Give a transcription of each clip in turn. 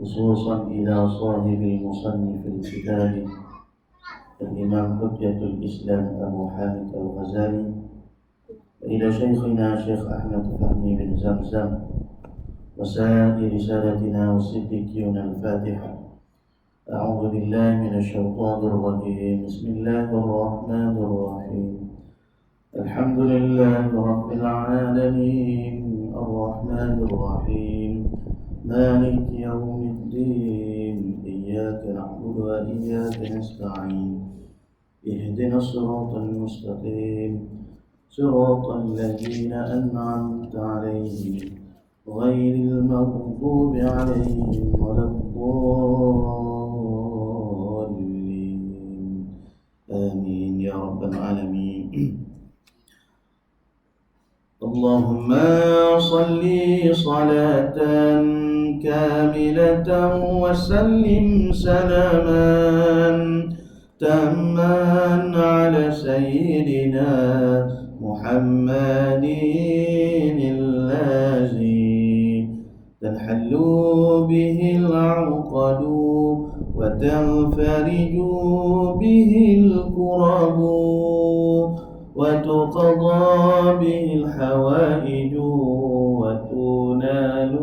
خصوصا إلى صاحب المصنف الكتاب الإمام حجة الإسلام أبو حامد الغزالي، وإلى شيخنا شيخ أحمد فهمي بن زمزم، وسائر رسالتنا والصديقيون الفاتحة. أعوذ بالله من الشيطان الرجيم. بسم الله الرحمن الرحيم. الحمد لله رب العالمين الرحمن الرحيم مالك يوم الدين إياك نعبد وإياك نستعين اهدنا الصراط المستقيم صراط الذين أنعمت عليهم غير المغضوب عليهم ولا الضالين آمين يا رب العالمين. اللهم صل صلاة كاملة وسلم سلاما تاما على سيدنا محمد الذي تنحل به العقد وتنفرج به الكرب وتقضى به الحوائج وتنال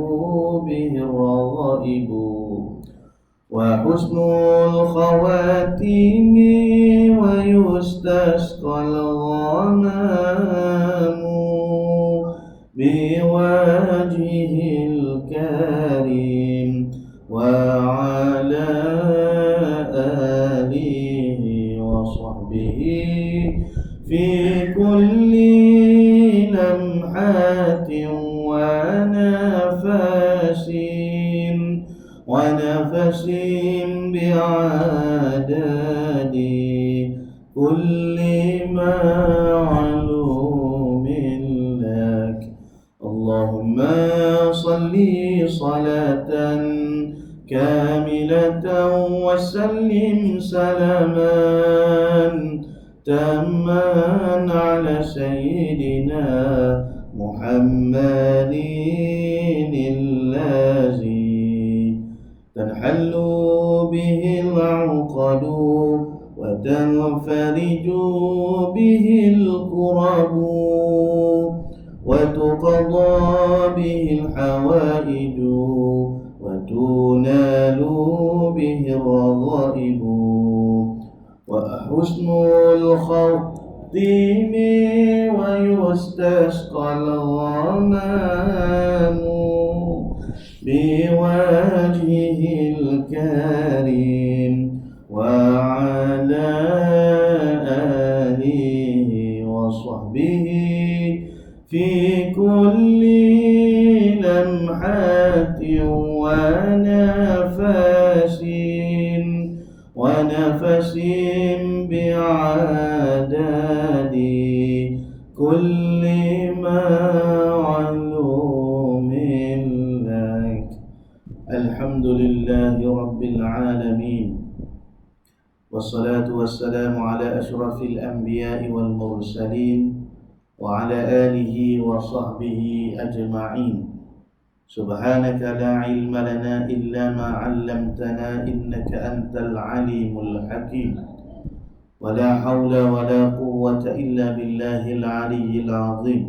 به الرغائب وحسن الخواتيم ويستسقى الغمام بوجهه الكريم وعلى آله وصحبه في كل لمحة ونفس بعدد كل معلوم لك. اللهم صل صلاة كاملة وسلم سلاما تاما على سيدنا محمد الذي تنحل به العقد وتنفرج به الكرب وتقضى به الحوائج وتنال به الرغائب وحسن الخاتم ويستسقى الغمام بوجهه الكريم وعلى آله وصحبه في كل لمحة ونفس بعدد كل معلوم لك. الحمد لله رب العالمين والصلاة والسلام على أشرف الأنبياء والمرسلين وعلى آله وصحبه أجمعين. سبحانك لا علم لنا إلا ما علمتنا إنك أنت العليم الحكيم ولا حول ولا قوة إلا بالله العلي العظيم.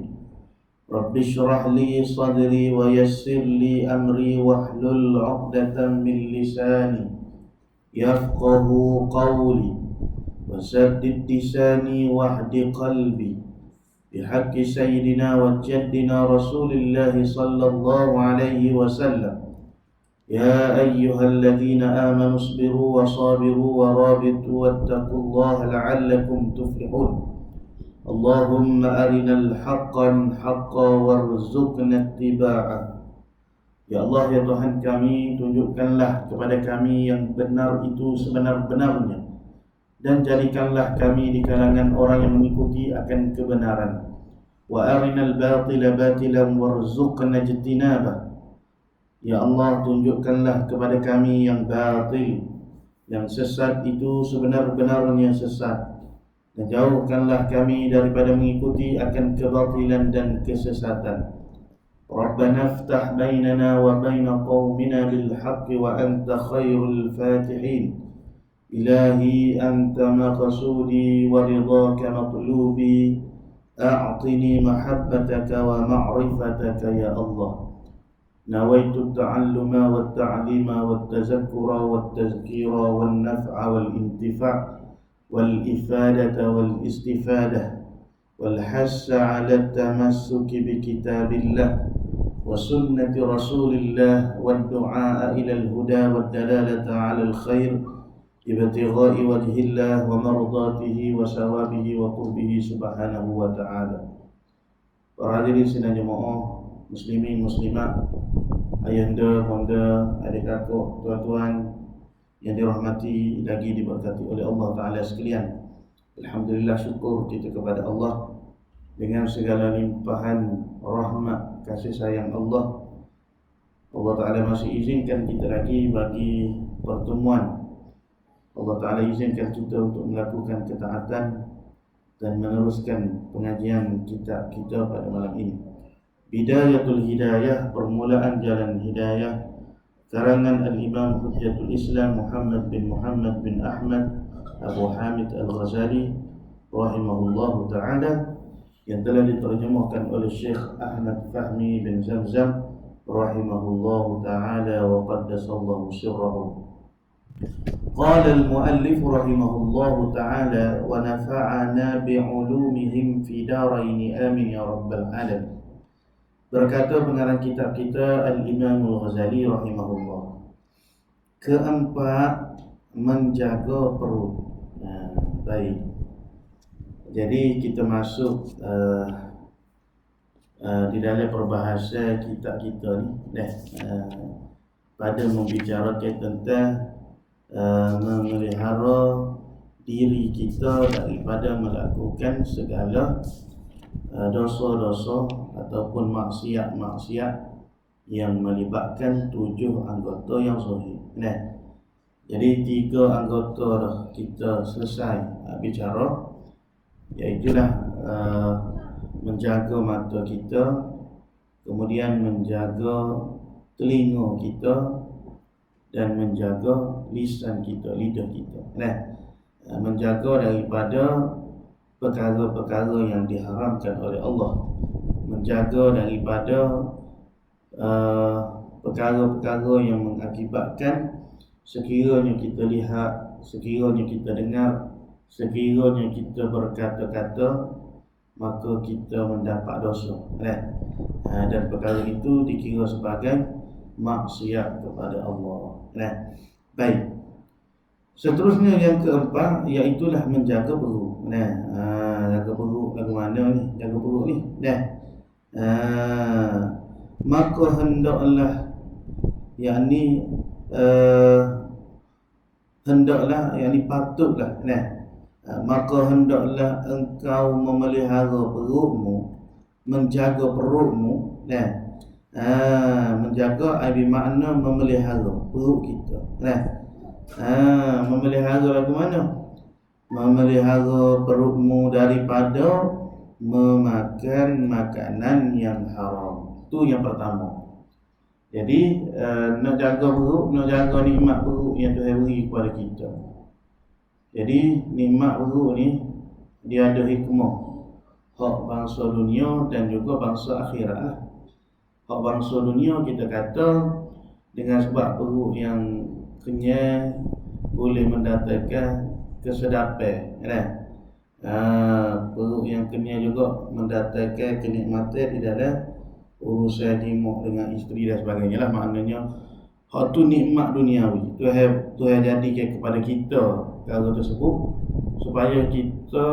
رب اشرح لي صدري ويسر لي أمري واحلل عقدة من لساني يفقه قولي وسدد لساني واهد قلبي بحق سيدنا وجدنا رسول الله صلى الله عليه وسلم. يا أيها الذين آمنوا اصبروا وصابروا ورابطوا واتقوا الله لعلكم تفلحون. اللهم أرنا الحق حقا وارزقنا اتباعه. Ya Allah, ya Tuhan kami, tunjukkanlah kepada kami yang benar itu sebenar-benarnya, dan jadikanlah kami di kalangan orang yang mengikuti akan kebenaran. Wa arinal batila batilan warzuqna ijtinabah. Ya Allah, tunjukkanlah kepada kami yang batil, yang sesat itu sebenar-benarnya sesat, dan jauhkanlah kami daripada mengikuti akan kebatilan dan kesesatan. ربنا افتح بيننا وبين قومنا بالحق وأنت خير الفاتحين إلهي أنت مقصودي ورضاك مطلوبي أعطني محبتك ومعرفتك يا الله نويت التعلم والتعليم والتذكر والتذكير والنفع والانتفاع والإفادة والاستفادة والحث على التمسك بكتاب الله وسنة رسول الله والدعاء إلى الهدى والدلالة على الخير ابتغاء وجه الله ومرضاته وثوابه وقربه سبحانه وتعالى. Para hadirin sidang jemaah muslimin muslimat, ayahanda, bonda, adik kakak, tuan-tuan yang dirahmati lagi diberkati oleh Allah Ta'ala sekalian. Alhamdulillah, syukur kita kepada Allah dengan segala limpahan rahmat kasih sayang Allah. Allah Ta'ala masih izinkan kita lagi bagi pertemuan. Allah Ta'ala izinkan kita untuk melakukan ketaatan dan meneruskan pengajian kitab kita pada malam ini. Bidayatul Hidayah, permulaan jalan hidayah, karangan Al-Imam Hujjatul Islam Muhammad bin Ahmad Abu Hamid Al-Ghazali rahimahullahu ta'ala, yang telah diterjemahkan oleh Syekh Ahmad Fahmi bin Zamzam rahimahullahu ta'ala wa qaddasallahu sirrahu. قال المؤلف رحمه الله تعالى ونفعنا بعلومهم في دارين آمين يا رب العالمين. Berkata pengarang kitab kita Al-Imam Al-Ghazali rahimahullah, keempat, menjaga perut. Baik, jadi kita masuk di dalam perbahasan kitab kita ni pada membicarakan tentang memelihara diri kita daripada melakukan segala dosa-dosa ataupun maksiat-maksiat yang melibatkan 7 anggota yang zahir. Jadi 3 anggota dah kita selesai bicara, iaitulah menjaga mata kita, kemudian menjaga telinga kita, dan menjaga lisan kita, lidah kita. Menjaga daripada perkara-perkara yang diharamkan oleh Allah, menjaga daripada perkara-perkara yang mengakibatkan sekiranya kita lihat, sekiranya kita dengar, sekiranya kita berkata-kata, maka kita mendapat dosa. Dan perkara itu dikira sebagai maksiat kepada Allah. Baik. Seterusnya yang keempat, iaitulah menjaga perut. Jaga perut lagu mana ni? Jaga perut ni. Maka hendaklah patutlah. Maka hendaklah engkau memelihara perutmu, menjaga perutmu. Menjaga bermakna memelihara perut kita. Memelihara lagu mana? Memelihara perutmu daripada memakan makanan yang haram. Itu yang pertama. Jadi nak jaga perut, nak jaga nikmat perut yang Tuhan beri kepada kita. Jadi nikmat perut ni dia ada hikmah, hak bangsa dunia dan juga bangsa akhirat lah. Hak bangsa dunia kita kata dengan sebab perut yang kenyang boleh mendatangkan kesedapan. Perut yang kenyang juga mendatangkan kenikmatan di dalam urusan jima dengan isteri dan sebagainya lah. Maknanya hak tu nikmat duniawi. Tuhan jadikan kepada kita perkara tersebut supaya kita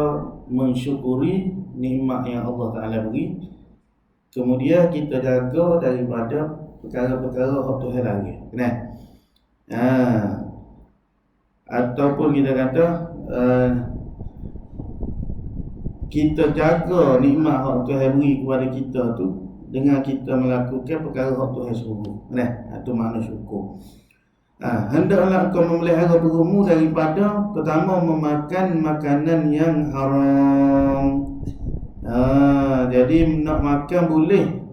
mensyukuri nikmat yang Allah Ta'ala beri. Kemudian kita jaga daripada perkara-perkara yang Tuhan larang. Ataupun kita kata kita jaga nikmat yang Tuhan beri kepada kita tu dengan kita melakukan perkara yang Tuhan suruh. Itu makna syukur. Hendaklah kau memelihara perutmu daripada pertama memakan makanan yang haram. Jadi nak makan boleh,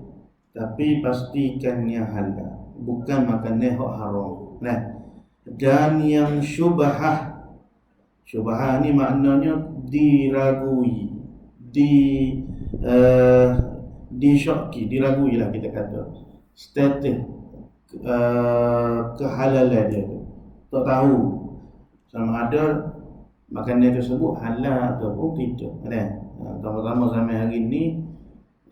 tapi pastikan yang halal, bukan makanan yang haram. Nah, dan yang syubhah ni maknanya diragui, disyoki, diragui lah kita kata status kehalalan dia tu. Tak tahu sama ada makanan tersebut halal ataupun tidak. Terutama zaman hari ni,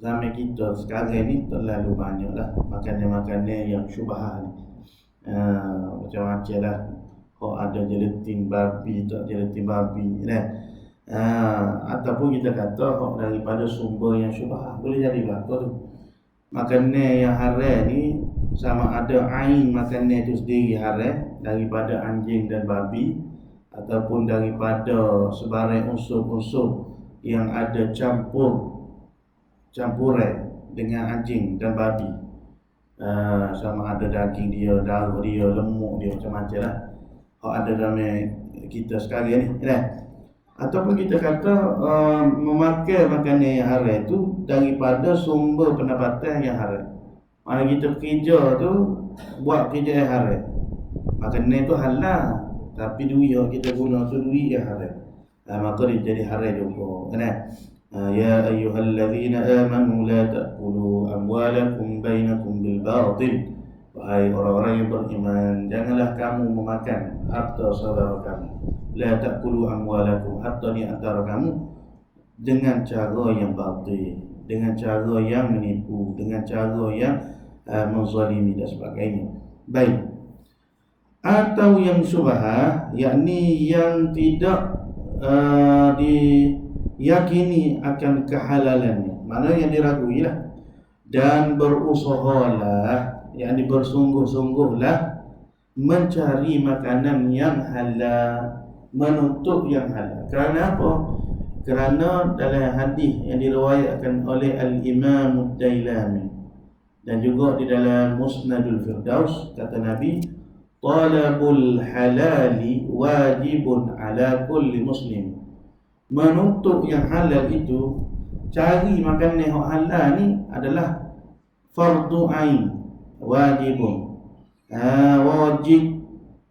zaman kita sekarang ni terlalu banyaklah makanan-makanan yang syubhah ni. Macam-macam lah. Kau ada jeleting babi, tak jeleting babi ataupun kita kata daripada sumber yang syubhah. Boleh jadi belaka tu. Makanan yang haram ni sama ada ain makanan itu sendiri haram daripada anjing dan babi, ataupun daripada sebarang unsur-unsur yang ada campuran dengan anjing dan babi. Sama ada daging dia, darah dia, lemuk dia, macam-macam lah. Ada dalam kita sekarang ni ataupun kita kata memakai makanan yang haram itu daripada sumber pendapatan yang haram. Mana kita kerja tu buat kerja yang haram, makanan itu halal, tapi duit yang kita guna tu duit yang haram, maka dia jadi haram juga. Ya ayyuhallazina amanu la ta'kulu amwalakum bainakum bil batil. Wahai orang-orang yang beriman, janganlah kamu memakan harta saudara kamu. La ta'kulu amwalakum, harta di antara kamu dengan cara yang batil, dengan cara yang menipu, dengan cara yang menzalimi dan sebagainya. Baik. Atau yang syubhah, yakni yang tidak diyakini akan kehalalannya, mana yang diragui lah, dan berusahalah, yakni bersungguh-sungguhlah mencari makanan yang halal, menuntut yang halal. Kerana apa? Kerana dalam hadis yang diriwayatkan oleh Al-Imam Ad-Dailami dan juga di dalam Musnadul Firdaus, kata Nabi, talabul halali wajibun ala kulli muslim. Menuntut yang halal itu, cari makanan yang halal ni adalah fardu ain, wajibun, wajib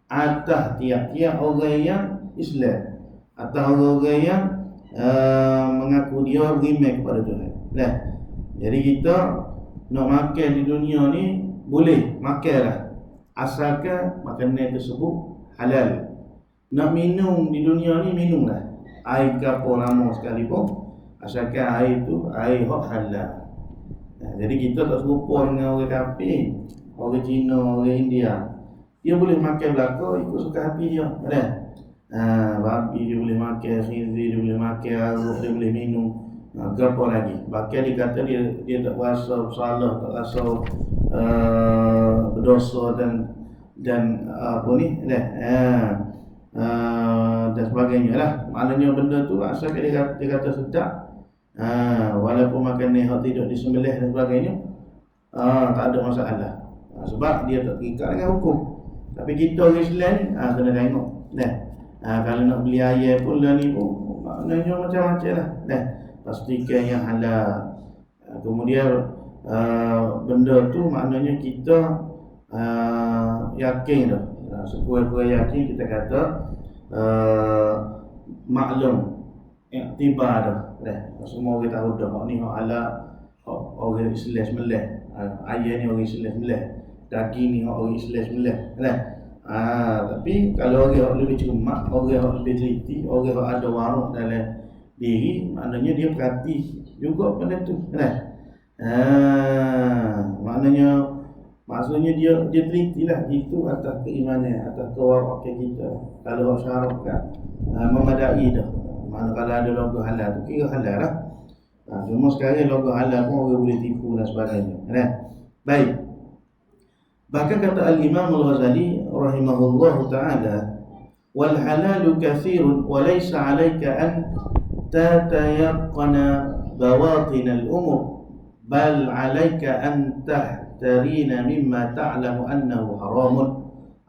atas tiap-tiap orang yang Islam, atas orang-orang yang mengaku dia beriman kepada Tuhan. Jadi kita nak makan di dunia ni boleh makanlah, asalkan makanan tersebut halal. Nak minum di dunia ni minumlah, air kapur lama sekalipun, asalkan air tu air halal. Jadi kita tak serupa dengan orang kafir, orang Cina, orang India. Dia boleh makan belaka ikut suka hati dia. Babi dia boleh makan, khinzir dia boleh makan, aruk dia boleh minum. Apa lagi? Bahkan dia kata dia tak rasa bersalah, tak rasa berdosa dan apa ni dan sebagainya lah. Maknanya benda tu asalkan dia kata sedap, walaupun makanan yang tidak disembelih dan sebagainya, tak ada masalah. Sebab dia tak terikat dengan hukum. Tapi kita orang Islam ni kena tengok. Kalau nak beli ayam pun lah ni pun maknanya macam-macam lah. Pastikan yang halal. Kemudian benda tu maknanya kita yakin dah. Sekurang-kurang yakin kita kata maklum, iktibar dah. Semua orang tahu dah ni halal, orang Islam sembelih. Ayam ni orang Islam sembelih, daging ni orang Islam sembelih. Tapi kalau orang yang lebih cermat, orang yang lebih teliti, orang yang ada warok dalam diri, maknanya dia perhati juga benda tu. Maksudnya dia teliti lah itu atas keimanan, atas kewarakan kita. Kalau syarat kan memadai dah. Mana kalau ada logo halal tu kira halal lah. Cuma sekarang logo halal pun orang boleh tipu dan sebagainya. Baik. Bahkan kata Al-Imam Al-Ghazali rahimahullahu ta'ala, wal halalu kathirun wa laysa 'alayka an tatayaqqana bawatin al-umur, bal 'alayka an tahtarina mimma ta'lamu annahu haramun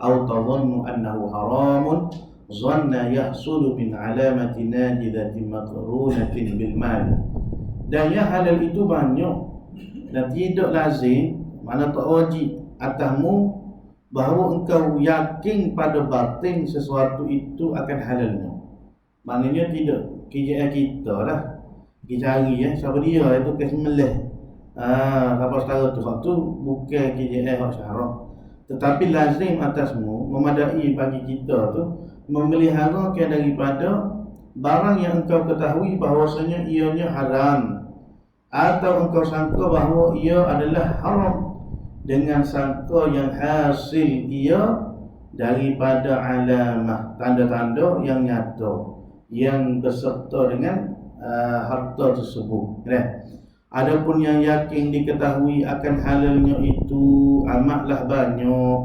aw tadhannu annahu haramun dhanna yahsulu min 'alamati najidatin maqrunatin bil mal. Dan yang halal itu banyak, dan tidak lazim, mana tak wajib atasmu bahawa engkau yakin pada batin sesuatu itu akan halalnya. Maknanya tidak kerjaan kita lah, kita cari siapa dia itu ke sembelih. Siapa setara tu, hak tu bukan kerjaan hak syarak. Tetapi lazim atasmu, memadai bagi kita tu memelihara daripada barang yang engkau ketahui bahawasanya ianya haram, atau engkau sangka bahawa ia adalah haram dengan sangka yang hasil ia daripada alamah, tanda-tanda yang nyata yang berserta dengan harta tersebut. Adapun yang yakin diketahui akan halalnya itu amatlah banyak,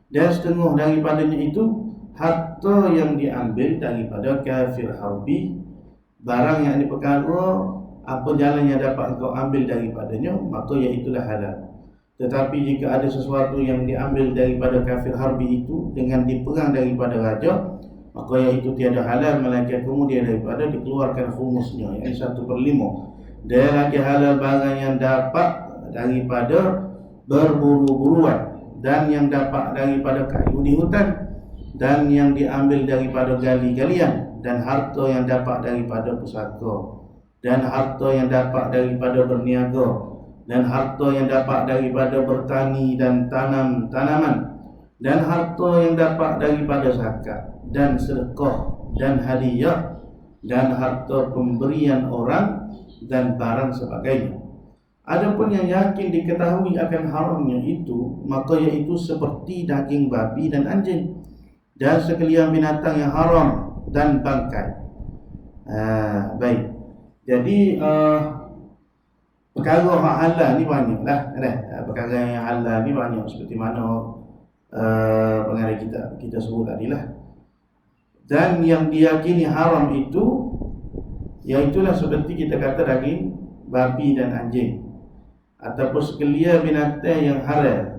dan setengah daripadanya itu harta yang diambil daripada kafir harbi, barang yang diperkara apa jalan yang dapat engkau ambil daripadanya, maka iaitulah halal. Tetapi jika ada sesuatu yang diambil daripada kafir harbi itu dengan diperang daripada raja, maka iaitu tiada halal melainkan kemudian daripada dikeluarkan khumusnya, iaitu 1/5. Dan lagi halal barang yang dapat daripada berburu-buruan, dan yang dapat daripada kayu di hutan, dan yang diambil daripada gali-galian, dan harta yang dapat daripada pusaka, dan harta yang dapat daripada berniaga, dan harta yang dapat daripada bertani dan tanam tanaman, dan harta yang dapat daripada zakat dan sedekah dan hadiah, dan harta pemberian orang dan barang sebagainya. Adapun yang yakin diketahui akan haramnya itu, maka iaitu seperti daging babi dan anjing, dan sekalian binatang yang haram dan bangkai. Baik. Jadi perkara yang halal ni banyaklah. Perkara yang halal ni banyak, seperti mana pengarah kita sebut tadilah. Dan yang diyakini haram itu, iaitulah seperti kita kata daging babi dan anjing, ataupun sekalian binatang yang haram.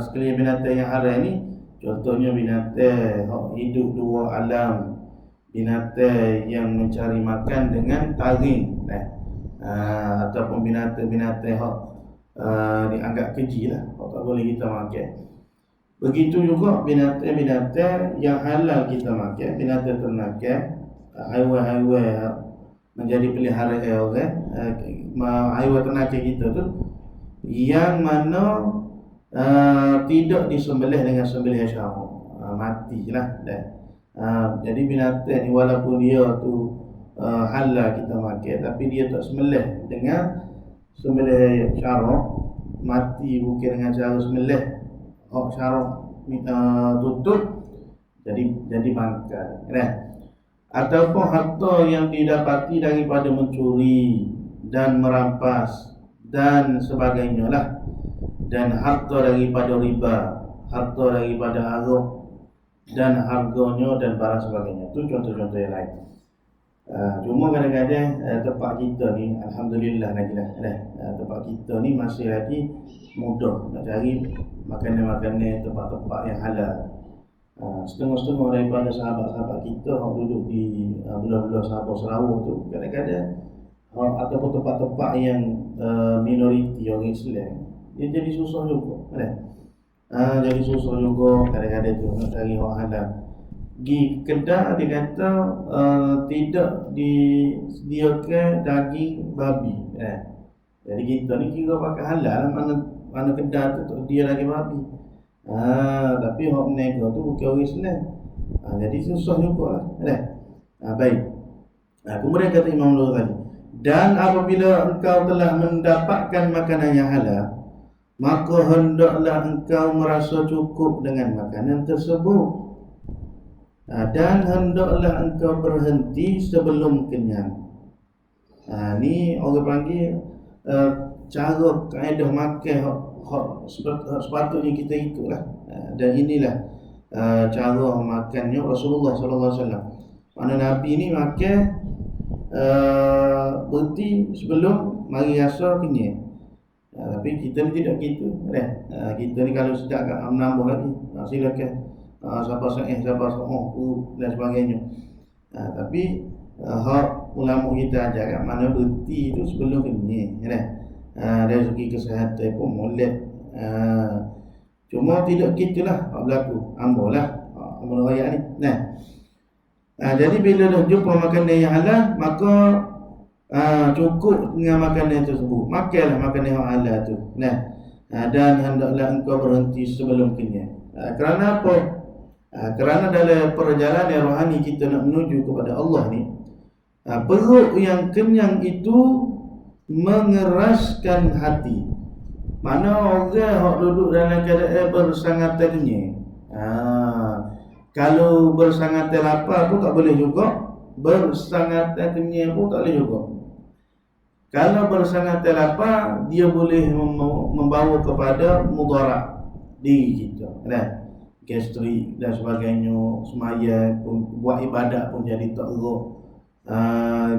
Sekalian binatang yang haram ni contohnya binatang hidup dua alam, binatang yang mencari makan dengan taring, ataupun binatang yang dianggap keji lah, tak boleh kita makan. Begitu juga binatang-binatang yang halal kita makan, binatang ternakan, haiwan-haiwan menjadi peliharaan orang, haiwan ternakan kita tu yang mana tidak disembelih dengan sembelihan syarak, matilah dah. Jadi binatang ni walaupun dia tu halal kita makan, tapi dia tak sembelih dengan sembelihan syarak, mati bukan dengan cara sembelih syarak tutup, jadi bangkai. Ataupun harta yang didapati daripada mencuri dan merampas dan sebagainya lah, dan harta daripada riba, harta daripada arak dan harganya dan barang sebagainya. Itu contoh-contoh yang lain. Cuma kadang-kadang tempat kita ni, alhamdulillah lagi lah, tempat kita ni masih lagi mudah nak cari makanan-makanan tempat-tempat yang halal. Setengah-setengah daripada sahabat-sahabat kita yang duduk di belah-belah Sabah Sarawak tu, kadang-kadang ataupun tempat-tempat yang minoriti orang Islam, dia jadi susah juga, jadi susah juga kadang-kadang tu nak cari orang halal. Di Kedah dia kata tidak disediakan daging babi. Jadi kita ni kira pakai halal, mana Kedah tu dia daging babi. Tapi orang menega tu bukan orang Islam. Jadi susah juga lah. Baik. Kemudian kata Imam Ghazali, dan apabila engkau telah mendapatkan makanan yang halal, maka hendaklah engkau merasa cukup dengan makanan tersebut, dan hendaklah engkau berhenti sebelum kenyang. Ni orang panggil cara kaedah makan sepatutnya kita ikutlah. Dan inilah cara makannya Rasulullah sallallahu alaihi wasallam. Mana Nabi ni makan berhenti sebelum mari rasa kenyang. Tapi kita ni tidak gitu. Kita ni kalau sedap menambah lagi, silakan. Siapa dan sebagainya. Tapi hak ulama kita ajar kat mana berhenti itu sebelum kenyang. dari segi kesihatan pun molek. Cuma tidak gitulah berlaku. Ambolah amal raya ni. Jadi bila dah jumpa makanan yang halal, maka cukup dengan makanan tersebut. Makanlah makanan yang halal tu. Dan hendaklah engkau berhenti sebelum kenyang. Kerana apa? Kerana dalam perjalanan rohani kita nak menuju kepada Allah ni, perut yang kenyang itu mengeraskan hati. Mana orang yang duduk dalam keadaan bersangatan kenyang, kalau bersangatan lapar pun tak boleh juga, bersangatan kenyang pun tak boleh juga. Kalau bersangatan lapar, dia boleh membawa kepada mudarat diri kita, gastrik dan sebagainya. Semaya pun, buat ibadat pun jadi tak erok,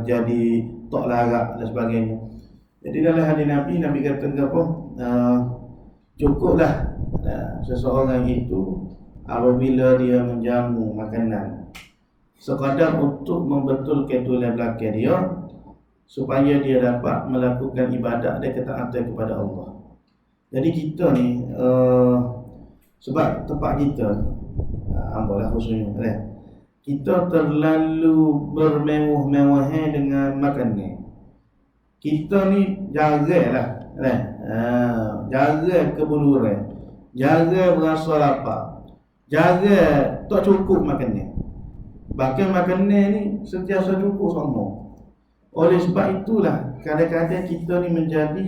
jadi tak larat dan sebagainya. Jadi dalam hadis Nabi kata apa? Cukuplah seseorang itu apabila dia menjamu makanan sekadar untuk membetulkan tulang belakang dia, supaya dia dapat melakukan ibadat dan ketaatan kepada Allah. Jadi kita ni sebab tempat kita ambalah khususnya kita terlalu bermewah-mewahan dengan makanan. Kita ni jaranglah jarang kebuluran, jarang berasa lapar, jarang tak cukup makanan. Bahkan makanan ni sentiasa cukup semua. Oleh sebab itulah kadang-kadang kita ni menjadi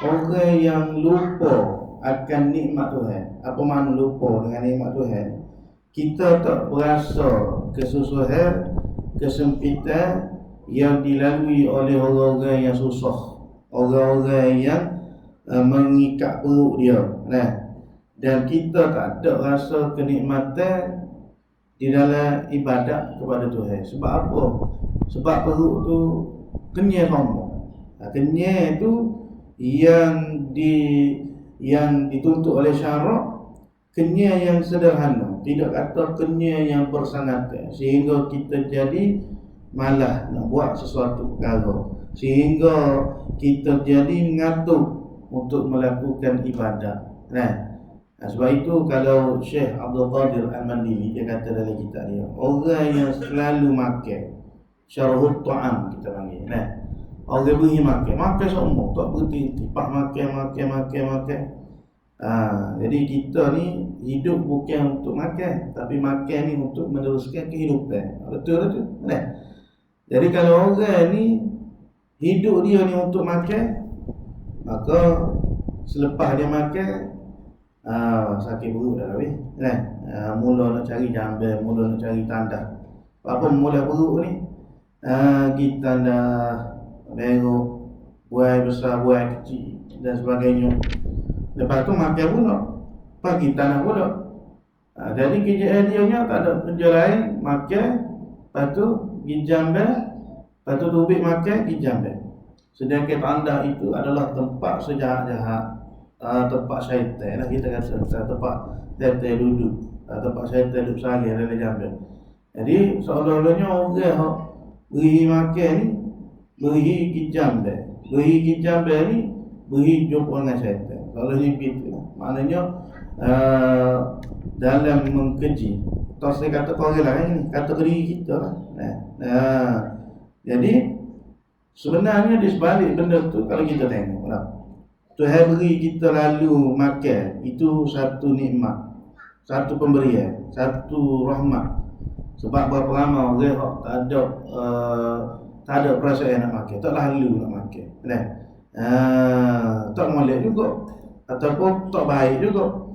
orang yang lupa akan nikmat Tuhan. Apa makna lupa dengan nikmat Tuhan? Kita tak berasa kesusahan, kesempitan yang dilalui oleh orang-orang yang susah, orang-orang yang mengikat perut dia. Dan kita tak ada rasa kenikmatan di dalam ibadat kepada Tuhan. Sebab apa? Sebab perut tu kenyang sama. Kenyang tu yang dituntut oleh syarak, kenyang yang sederhana, tidak kata kenyang yang bersangatan, sehingga kita jadi malah nak buat sesuatu perkara, sehingga kita jadi mengantuk untuk melakukan ibadat. Sebab itu kalau Syekh Abdul Qadir Al-Mandili, dia kata dalam kitab dia, orang yang selalu makan, syarhut ta'am kita panggil, orang beri makan semua, tak berhenti, tipak makan. Jadi kita ni hidup bukan untuk makan, tapi makan ni untuk meneruskan kehidupan. Betul tu? Jadi kalau orang ni hidup dia ni untuk makan, maka selepas dia makan sakit perut dah habis. Mula nak cari jamban, mula nak cari tandas. Apa mula perut ni? Kita dah berok, buai besar, buai kecil dan sebagainya. Lepas tu makan pula, pagi tanah pula. Jadi kerjaan dia nya tak ada kerja lain, makan, lepas tu pergi jamban, lepas tu tubik makan, pergi jamban. Sedangkan tandas itu adalah tempat sejahat-jahat, tempat syaitan lah kita kata, tempat syaitan duduk, tempat syaitan duduk sehari dalam jamban. Jadi seolah-olahnya orang yang beri makan ni, beri jamban, beri jamban ni, beri jumpa dengan syaitan. Kalau begitu, maknanya dalam mengkeji, tak saya kata orang lain ni, kata diri kita lah. Jadi sebenarnya di sebalik benda tu, kalau kita tengok lah, Tuhan beri kita lalu makan, itu satu nikmat, satu pemberian, satu rahmat. Sebab berapa lama orang tak ada perasaan nak makan, tak lalu nak makan, tak molek juga, ataupun tak baik juga.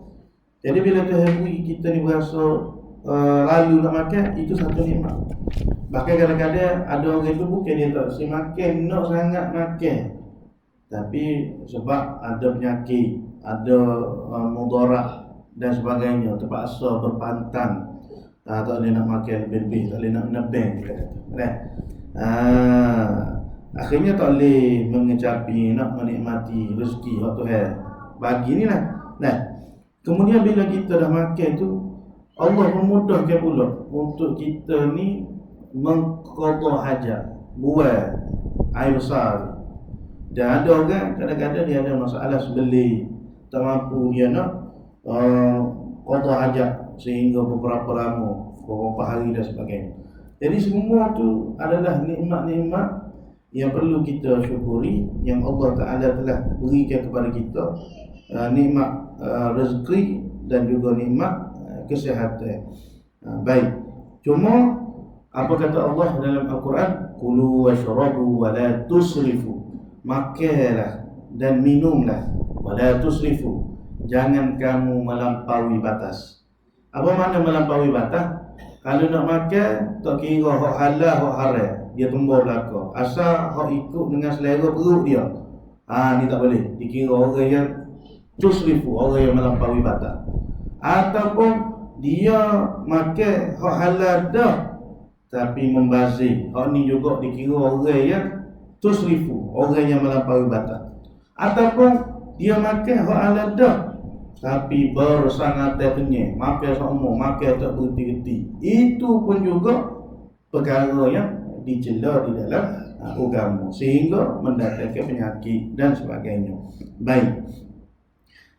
Jadi bila Tuhan beri kita ni berasa lalu nak makan, itu satu nikmat. Bahkan kadang-kadang ada orang itu bukan dia tak si makan, nak sangat makan, tapi sebab ada penyakit, ada mudarat dan sebagainya, terpaksa berpantang, tak boleh nak makan lebih-lebih, tak boleh nak menebang, akhirnya tak boleh mengecapi, nak menikmati rezeki yang Tuhan bagi ni lah. Kemudian bila kita dah makan tu, Allah memudahkan pula untuk kita ni mengqadha hajat, buat air besar. Dan ada orang kadang-kadang dia ada masalah sebeli, tak mampu dia nak qada hajat sehingga beberapa lama, beberapa hari dan sebagainya. Jadi semua tu adalah nikmat-nikmat yang perlu kita syukuri, yang Allah Ta'ala telah berikan kepada kita, nikmat rezeki dan juga nikmat kesihatan. Baik, cuma apa kata Allah dalam Al-Quran? Kulu washrabu wa la tusrifu. Makanlah dan minumlah, wa la tusrifu, jangan kamu melampaui batas. Apa makna melampaui batas? Kalau nak makan, tak kira hak halal hak haram, dia tumbur belaka. Asal hak ikut dengan selera perut dia, ni tak boleh. Dikira orang yang tusrifu, orang yang melampaui batas. Ataupun dia makan hak halal dah tapi membazir, hak ni juga dikira orang yang tusrifu, orang yang melampaui batas. Ataupun dia makan hak halal dah tapi bersangat kenyang, makan semua, makan tak berhenti-henti. Itu pun juga perkara yang dicela di dalam agama, sehingga mendatangkan penyakit dan sebagainya. Baik,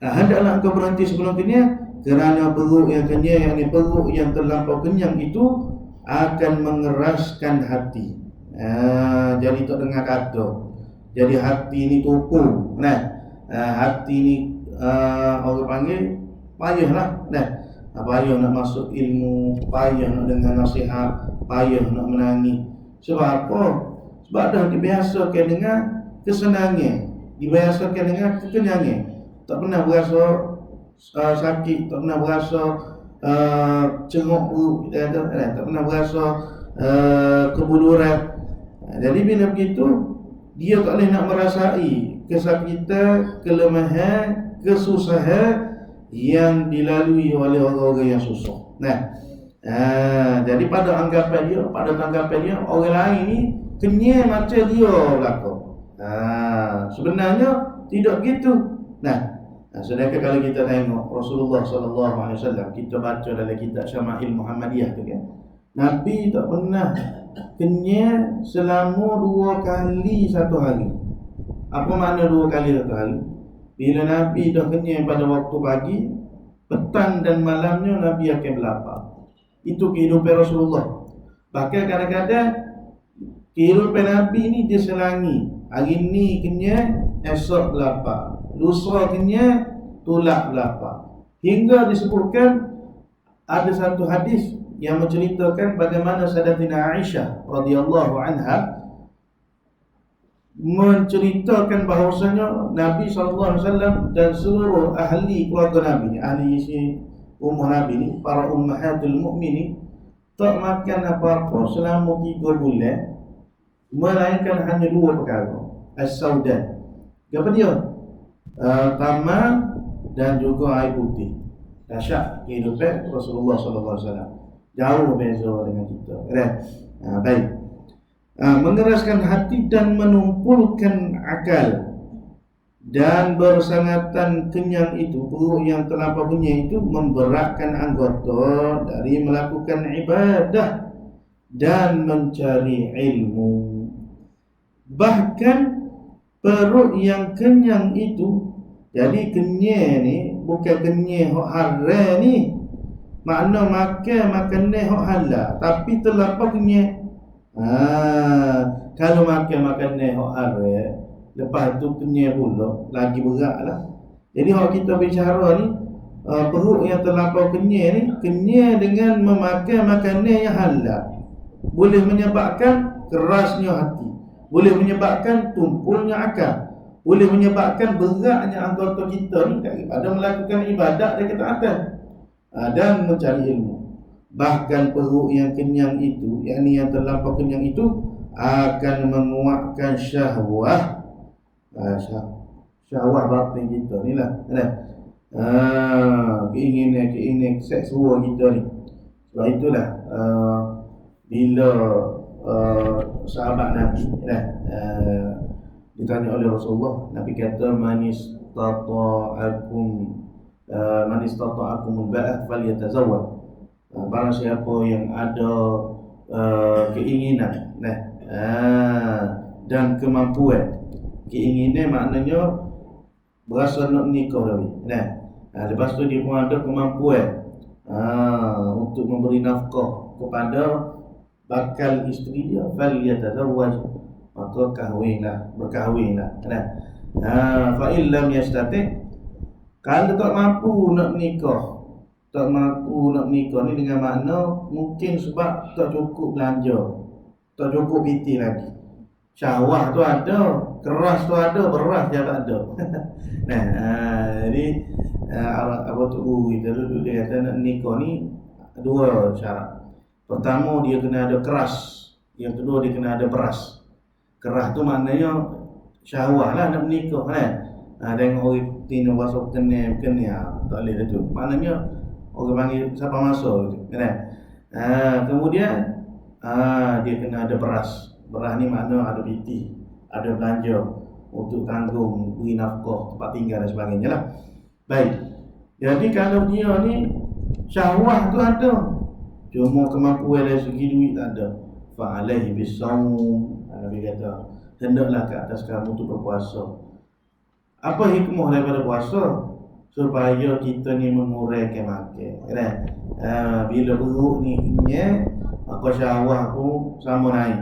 hendaklah engkau berhenti sebelum kenyang, kerana perut yang kenyang, yakni perut yang terlampau kenyang itu akan mengeraskan hati. Jadi tak dengar kata, jadi hati ni tupu. Hati ni orang panggil payah lah. Payah nak masuk ilmu, payah nak dengar nasihat, payah nak menangis. Sebab apa? Sebab dah dibiasakan dengan kesenangan, dibiasakan dengan kekenyangan. Tak pernah berasa sakit, tak pernah berasa cengok perut, tak pernah berasa kebuluran. Jadi bila begitu, dia tak boleh nak merasai kesakitan, kelemahan, kesusahan yang dilalui oleh orang-orang yang susah. Jadi pada anggapan dia, pada tanggapan dia, orang lain ni kenyang macam dia belaka. Sebenarnya tidak begitu. Sedangkan kalau kita tengok Rasulullah SAW, kita baca dalam kitab Syama'il Muhammadiyah tu kan, Nabi tak pernah kenyang selama 2 kali satu hari. Apa makna 2 kali satu hari? Bila Nabi dah kenyang pada waktu pagi, petang dan malamnya Nabi akan berlapar. Itu kehidupan Rasulullah. Bahkan kadang-kadang kehidupan Nabi ni dia selangi. Hari ni kenyang, esok berlapar. Lusa kenyang, tolak berlapar. Hingga disebutkan ada satu hadis yang menceritakan bagaimana Sayyidatina Aisyah radhiyallahu anha menceritakan bahawasanya Nabi SAW dan seluruh ahli keluarga Nabi, ahli isi ummah Nabi ni, para ummahatul mu'minin, tak makan apa-apa selama 3 bulan, melainkan hanya 2 perkara, as-saudan, apa dia? Tamar dan juga air putih. Dahsyat kehidupan Rasulullah SAW, jauh beza dengan kita. Baik. Mengeraskan hati dan menumpulkan akal, dan bersangatan kenyang itu, perut yang terlampau kenyang itu memberatkan anggota dari melakukan ibadah dan mencari ilmu. Bahkan perut yang kenyang itu, jadi kenyang ni bukan kenyang hak haram ni, makna makan makanan hak halal tapi terlampau kenyang. Kalau makan makanan hak haram, lepas tu kenyang pula, lagi beratlah. Jadi hak kita bicara ni, perut yang terlampau kenyang ni, kenyang dengan memakan makanan yang halal, boleh menyebabkan kerasnya hati, boleh menyebabkan tumpulnya akal, boleh menyebabkan beratnya anggota kita ni daripada melakukan ibadat dan ketaatan dan mencari ilmu. Bahkan perut yang kenyang itu, yakni yang terlampau kenyang itu, akan menguatkan syahwah, syahwah batin kita ni lah, keinginan seksual kita ni. Sebab itulah bila sahabat Nabi ditanya oleh Rasulullah, Nabi kata man istata'akumul ba'ah falyatazawwaj. Barang siapa yang ada keinginan dan kemampuan keinginan maknanya berasa nak nikah tadi. Nah, lepas tu dia pun ada kemampuan untuk memberi nafkah kepada bakal isteri dia, fal yatazawwaj, maka berkahwinlah. Nah, fa illam yastati, kalau tak mampu nak nikah, ni dengan makna mungkin sebab tak cukup belanja, tak cukup piti lagi. Syahwah tu ada, keras tu ada, beras dia tak ada. Nah, jadi apa tu kita dulu dia kata nak nikah ni dua syarat. Pertama dia kena ada keras, yang kedua dia kena ada beras. Keras tu maknanya syahwah lah nak menikah kan. Tengok orang tino bahasa kena tak boleh tu. Maknanya orang panggil siapa masuk kan. Kemudian dia kena ada beras. Beras ni makna ada piti, ada belanja untuk tanggung, beri nafkah, tempat tinggal dan sebagainya lah. Baik. Jadi kalau dia ni syahwah tu ada, cuma kemampuan dari segi duit tak ada, fa alaihi bisawm, Nabi kata hendaklah ke atas kamu untuk berpuasa. Apa hikmah daripada puasa? Supaya kita ni mengurangkan makan kan. Bila perut ni kenyang, maka syahwah pun sama naik.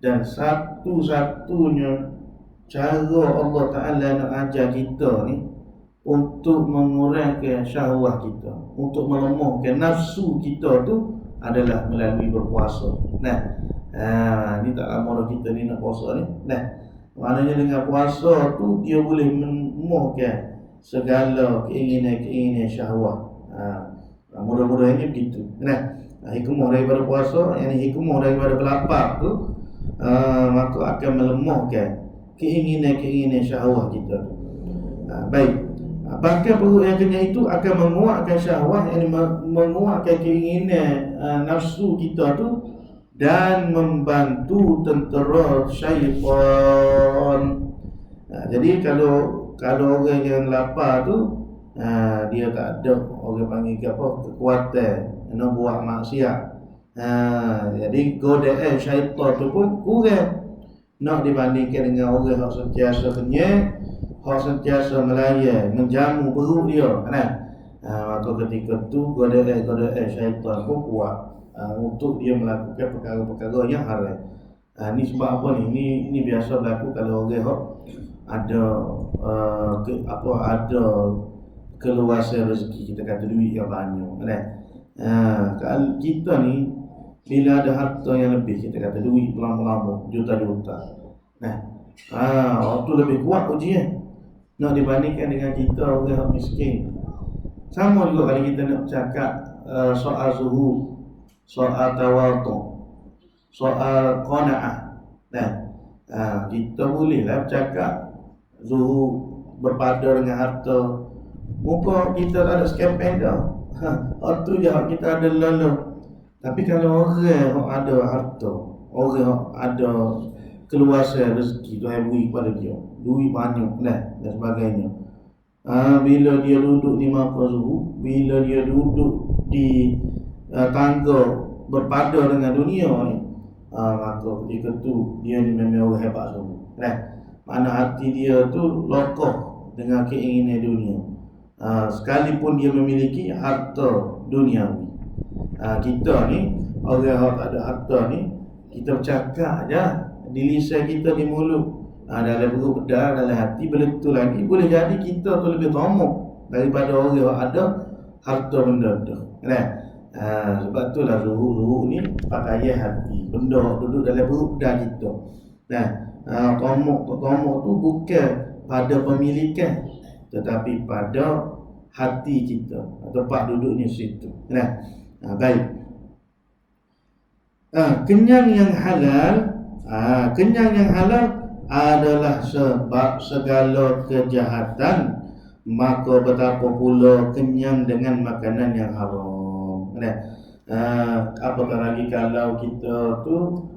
Dan satu-satunya cara Allah Ta'ala nak ajar kita ni untuk mengurangkan syahwah kita, untuk melemahkan nafsu kita tu adalah melalui berpuasa. Nah, ni tak lama dah kita ni nak puasa ni. Nah, maknanya dengan puasa tu dia boleh melemahkan segala keinginan syahwat. Mudah-mudahannya begitu. Nah, hikmah daripada puasa, yang hikmah daripada berlapar tu, maka akan melemahkan keinginan syahwat kita. Baik. Bahkan perut yang kenyang itu akan menguatkan syahwat, yang menguatkan keinginan nafsu kita tu, dan membantu tentera syaitan. Jadi kalau orang yang lapar tu, dia tak ada orang panggil apa, kekuatan nak buat maksiat. Jadi godaan syaitan tu pun kurang nak dibandingkan dengan orang yang sentiasa kenyang, yang sentiasa melayan, menjamu perut dia kan. Maka ketika tu godaan syaitan pun kuat untuk dia melakukan perkara-perkara yang haram. Ni sebab apa ni? Ini biasa berlaku kalau orang ada ada keluasan rezeki, kita kata duit yang banyak kan. Kalau kita ni bila ada harta yang lebih, kita kata duit lama-lama juta-juta. Nah, waktu lebih kuat ujian nak dibandingkan dengan kita orang miskin. Sama juga kalau kita nak cakap soal zuhud, soal tawadhu, soal qanaah. Nah, kita bolehlah bercakap zuhud berpada dengan harta. Muka kita tak ada scamping dah. Itu je kita ada lalu. Tapi kalau orang yang ada harta, orang yang ada keluasan rezeki, Tuhan beri kepada dia duit banyak dan sebagainya, bila dia duduk di maqazuhu, bila dia duduk di tangga berpada dengan dunia ni, maka ketika tu dia ni memang orang hebat semua kan. Mana hati dia tu lokoh dengan keinginan dunia, sekalipun dia memiliki harta duniawi. Kita ni orang yang tak ada harta ni, kita bercakap je di lisan kita, di mulut, dalam perut bedah, dalam hati beletul lagi. Boleh jadi kita tu lebih tamak daripada orang yang ada harta benda tu kan. Sebab itulah zuhud ni pakaian hati, benda duduk dalam perut bedah kita. Tamak tu bukan pada pemilikan, tetapi pada hati kita, tempat duduknya situ. Baik. Kenyang yang halal, kenyang yang halal adalah sebab segala kejahatan, maka betapa pula kenyang dengan makanan yang haram. Apatah lagi kalau kita tu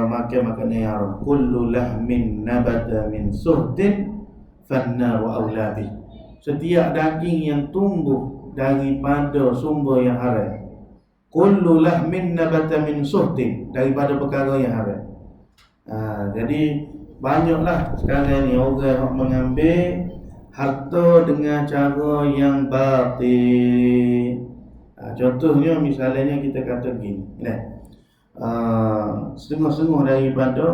makan makanan yang haram. Kullu lahmin nabata min suhtin fannar wa aulabi. Setiap daging yang tumbuh daripada sumber yang haram. Kullu lahmin nabata min suhtin, daripada perkara yang haram. Jadi banyaklah sekarang ni orang yang mengambil harta dengan cara yang batil. Contohnya misalnya kita kata gini, setengah-setengah daripada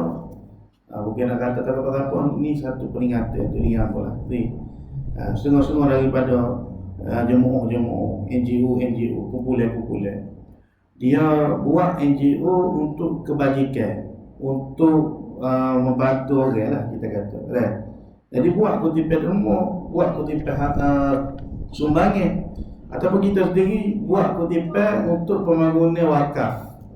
bukan nak kata apa-apa, ni satu peringatan tu dia apalah. Setengah-setengah daripada jemaah-jemaah, NGO, kumpulan-kumpulan, dia buat NGO untuk kebajikan, untuk membantu orang lah kita kata, kan? Jadi buat kutipan rumah, buat kutipan sumbangan, ataupun kita sendiri buat kutipan untuk pembangunan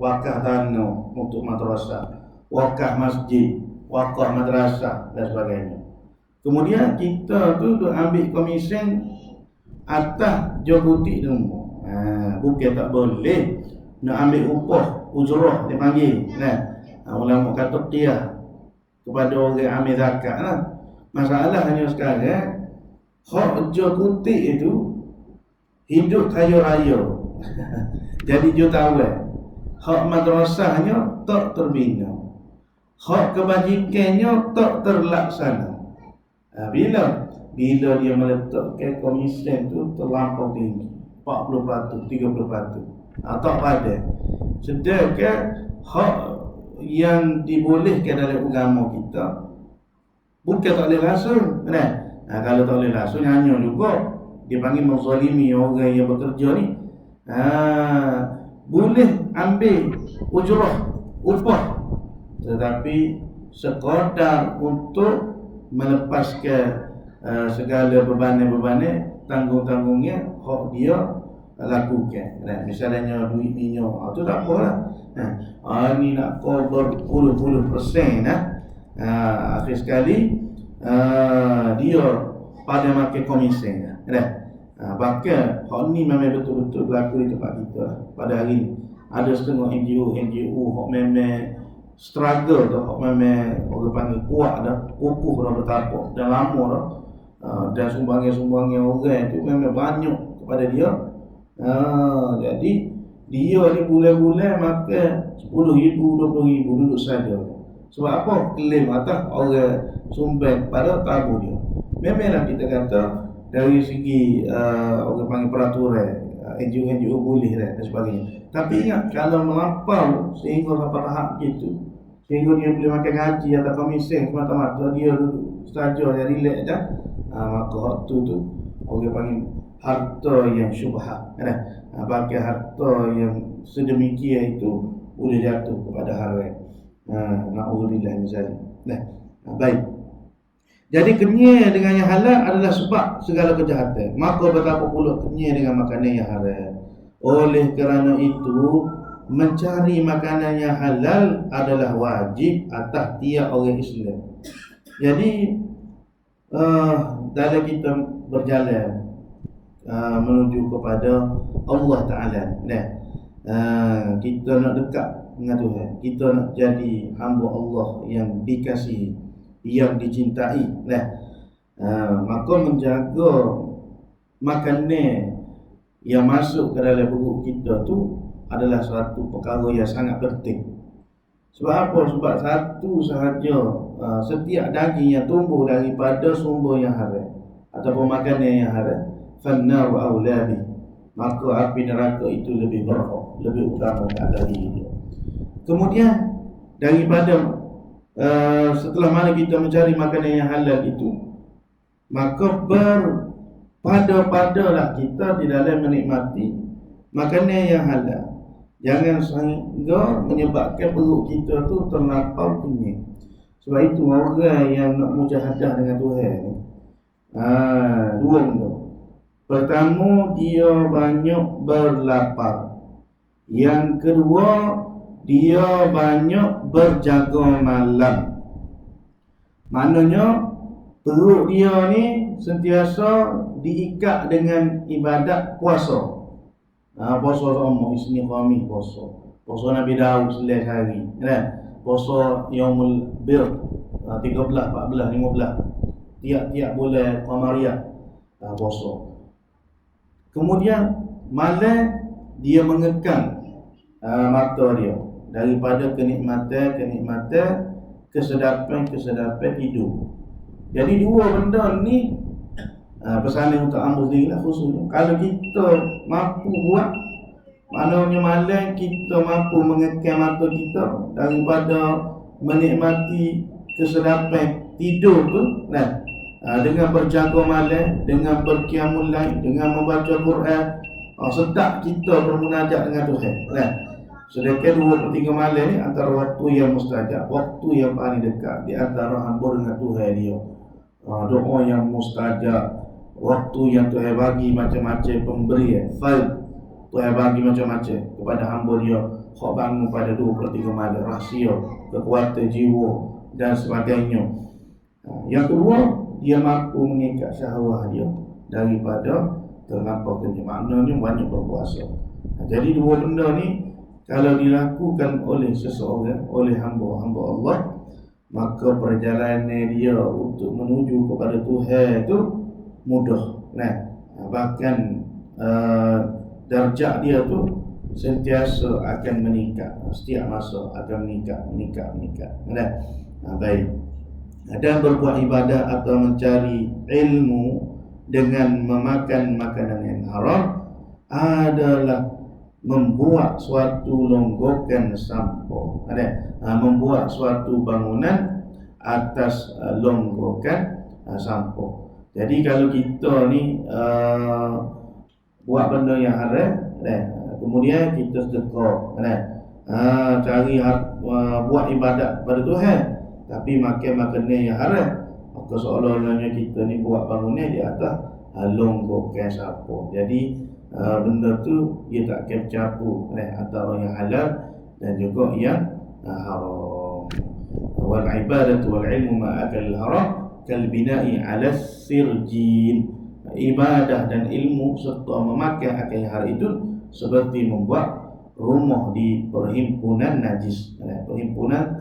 wakaf tanah untuk madrasah, wakaf masjid, wakaf madrasah dan sebagainya. Kemudian kita tu ambil komisen atas joguti rumah. Bukan tak boleh nak ambil upah, ujrah dia panggil, kan? Ulama kata qiyah kepada orang ambil zakat lah. Masalahnya sekarang hak joguti itu hidup kaya raya. Jadi jutawan. Hak madrasahnya tak terbina, hak kebajikannya tak terlaksana. Bila dia meletakkan komisen tu terlampau tinggi, 40%, 30%, tak pada. Sedangkan hak yang dibolehkan dalam agama kita bukan tak boleh langsung, kan? Kalau tak boleh langsung, hanya juga dia panggil menzalimi orang yang bekerja ni. Boleh ambil upah, tetapi sekadar untuk melepaskan segala beban-beban, tanggung-tanggungnya hak dia lakukan. Misalnya duit minyak, tu tak apalah. Ni nak cover puluh-puluh persen. Akhir sekali dia pada makan komisen. Bahkan hal ni memang betul-betul berlaku di tempat kita lah. Pada hari ni ada setengah NGO hak memang struggle tu, hak memang orang panggil kuat dah, kukuh dah bertapak dah lama dah. Dan sumbangan orang tu memang banyak kepada dia. Jadi dia ni bulan-bulan makan 10,000, 20,000 duduk saja. Sebab apa? Klaim atas orang sumbang pada tabu dia. Memanglah kita kata dari segi orang panggil peraturan, NGO boleh dan sebagainya. Tapi ingat, kalau melampau sehingga sampai tahap gitu, sehingga dia boleh makan gaji atau komisen semata-mata, dia duduk saja, dia relax dah, maka waktu tu orang panggil harta yang syubhat, kan? Pakai harta yang sedemikian itu boleh jatuh kepada haram. Na'udzubillah misalnya. Baik. Jadi kenyai dengan yang halal adalah sebab segala kejahatan. Maka betapa pula kenyai dengan makanan yang haram. Oleh kerana itu, mencari makanan yang halal adalah wajib atas tiap orang Islam. Jadi dalam kita berjalan menuju kepada Allah Ta'ala, kita nak dekat dengan Tuhan, kita nak jadi hamba Allah yang dikasihi, yang dicintai, maka menjaga makanan yang masuk ke dalam perut kita tu adalah suatu perkara yang sangat penting. Sebab apa? Sebab satu sahaja setiap daging yang tumbuh daripada sumber yang haram ataupun makanan yang haram, fannar wa aulabi, maka api neraka itu lebih berhak, lebih utama dari dia. Kemudian daripada setelah mana kita mencari makanan yang halal itu, maka berpada-padalah kita di dalam menikmati makanan yang halal. Jangan sehingga menyebabkan perut kita tu terlampau kenyang. Sebab itu orang yang nak mujahadah dengan Tuhan ni, dua benda. Pertama, dia banyak berlapar. Yang kedua, dia banyak berjaga malam. Maknanya perut dia ni sentiasa diikat dengan ibadat puasa. Puasa sama Isnin Khamis, puasa Nabi Daud 11 hari, kan? Puasa Yaumul Bir 13, 14, 15 tiap-tiap bulan Qamariyah, puasa. Kemudian malam dia mengekang mata dia daripada kenikmatan kesedapan tidur. Jadi dua benda ni pesanan untuk hamba sendiri lah khususnya. Kalau kita mampu buat, maknanya malam kita mampu mengekang mata kita daripada menikmati kesedapan tidur tu, dengan berjaga malam, dengan berqiyamul lail, dengan membaca Quran, sedap kita bermunajat dengan Tuhan. Sedangkan 2/3 malam ni antara waktu yang mustajab, waktu yang paling dekat di antara hamba dengan Tuhan dia. Doa yang mustajab, waktu yang Tuhan bagi macam-macam pemberian, Tuhan bagi macam-macam kepada hamba dia. Hak bangun pada 2/3 malam, rahsia, kekuatan jiwa dan sebagainya. Yang kedua, dia mampu mengikat syahwat dia daripada terlampau kenyang. Maknanya banyak berpuasa. Jadi dua benda ni kalau dilakukan oleh seseorang, oleh hamba-hamba Allah, maka perjalanan dia untuk menuju kepada Tuhan itu mudah. Bahkan darjat dia tu sentiasa akan meningkat, setiap masa akan meningkat. Baik. Dan berbuat ibadah atau mencari ilmu dengan memakan makanan yang haram adalah membuat suatu longgokan sampah, membuat suatu bangunan atas longgokan sampah. Jadi kalau kita ni buat benda yang haram, kemudian kita sedekah, cari buat ibadat pada Tuhan, tapi makan makanan yang haram, maka seolah-olahnya kita ni buat bangunan di atas longgokan sampah. Jadi benda tu dia tak akan bercampur antara yang halal dan juga yang haram. Wal ibadatu wal ilmu ma akal haram kal bina'i ala sirjin. Ibadah dan ilmu serta memakai akal haram itu seperti membuat rumah di perhimpunan najis, perhimpunan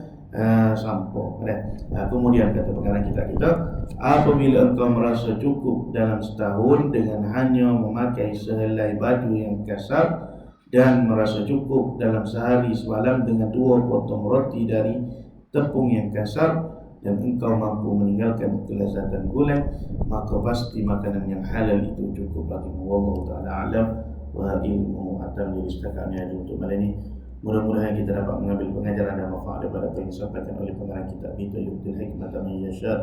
sampah. Kemudian kata pengarang kita, apabila engkau merasa cukup dalam setahun dengan hanya memakai sehelai baju yang kasar, dan merasa cukup dalam sehari semalam dengan 2 potong roti dari tepung yang kasar, dan engkau mampu meninggalkan kelezatan gulai, maka pasti makanan yang halal itu cukup bagimu. Wallahu ta'ala alam wa ilmu atam. Jadi setakat ini untuk malam ini. Mudah-mudahan kita dapat mengambil pengajaran dan manfaat daripada apa yang disampaikan oleh pengarang kitab kita, Yu'til Hikmah Man Yasha'.